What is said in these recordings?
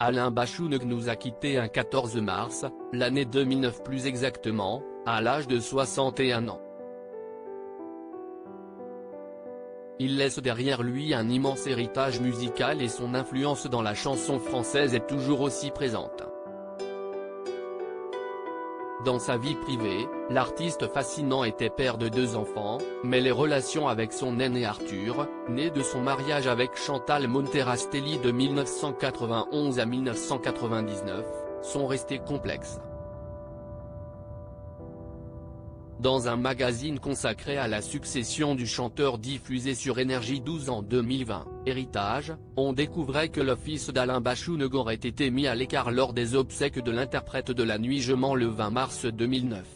Alain Bashung nous a quittés un 14 mars, l'année 2009 plus exactement, à l'âge de 61 ans. Il laisse derrière lui un immense héritage musical et son influence dans la chanson française est toujours aussi présente. Dans sa vie privée, l'artiste fascinant était père de 2 enfants, mais les relations avec son aîné Arthur, né de son mariage avec Chantal Monterastelli de 1991 à 1999, sont restées complexes. Dans un magazine consacré à la succession du chanteur diffusé sur Énergie 12 en 2020, Héritage, on découvrait que le fils d'Alain Bashung aurait été mis à l'écart lors des obsèques de l'interprète de La Nuit je mens le 20 mars 2009.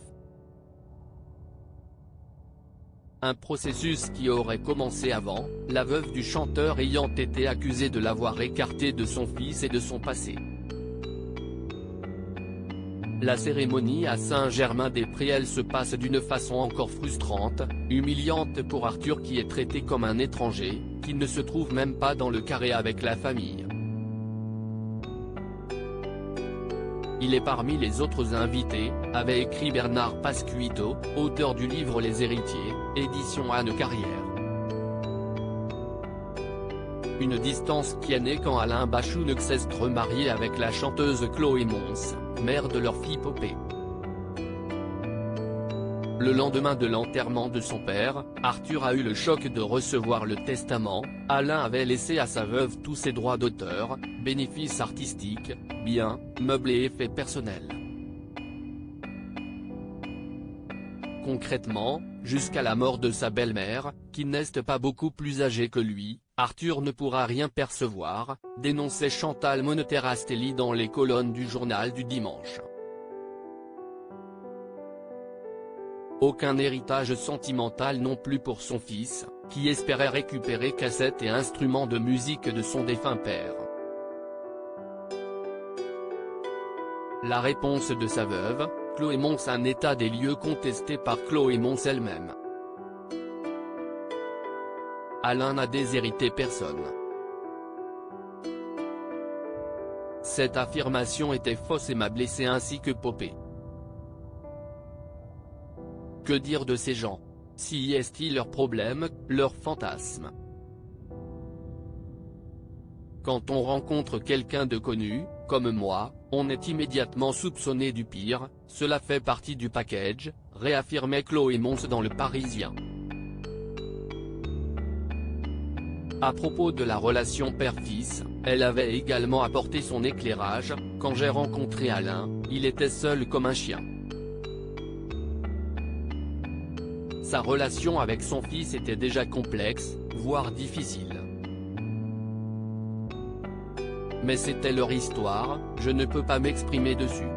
Un processus qui aurait commencé avant, la veuve du chanteur ayant été accusée de l'avoir écarté de son fils et de son passé. La cérémonie à Saint-Germain-des-Prés se passe d'une façon encore frustrante, humiliante pour Arthur qui est traité comme un étranger, qui ne se trouve même pas dans le carré avec la famille. Il est parmi les autres invités, avait écrit Bernard Pasquito, auteur du livre Les Héritiers, édition Anne Carrière. Une distance qui est née quand Alain Bashung s'est remarié avec la chanteuse Chloé Mons, mère de leur fille Popé. Le lendemain de l'enterrement de son père, Arthur a eu le choc de recevoir le testament. Alain avait laissé à sa veuve tous ses droits d'auteur, bénéfices artistiques, biens, meubles et effets personnels. Concrètement, jusqu'à la mort de sa belle-mère, qui n'est pas beaucoup plus âgée que lui, Arthur ne pourra rien percevoir, dénonçait Chantal Monterastelli dans les colonnes du journal du dimanche. Aucun héritage sentimental non plus pour son fils, qui espérait récupérer cassettes et instruments de musique de son défunt père. La réponse de sa veuve, Chloé Mons, un état des lieux contesté par Chloé Mons elle-même. Alain n'a déshérité personne. Cette affirmation était fausse et m'a blessé ainsi que Popé. Que dire de ces gens? Si est-il leur problème, leur fantasme? Quand on rencontre quelqu'un de connu, comme moi, on est immédiatement soupçonné du pire, cela fait partie du package, réaffirmait Chloé Mons dans Le Parisien. À propos de la relation père-fils, elle avait également apporté son éclairage. Quand j'ai rencontré Alain, il était seul comme un chien. Sa relation avec son fils était déjà complexe, voire difficile. Mais c'était leur histoire, je ne peux pas m'exprimer dessus.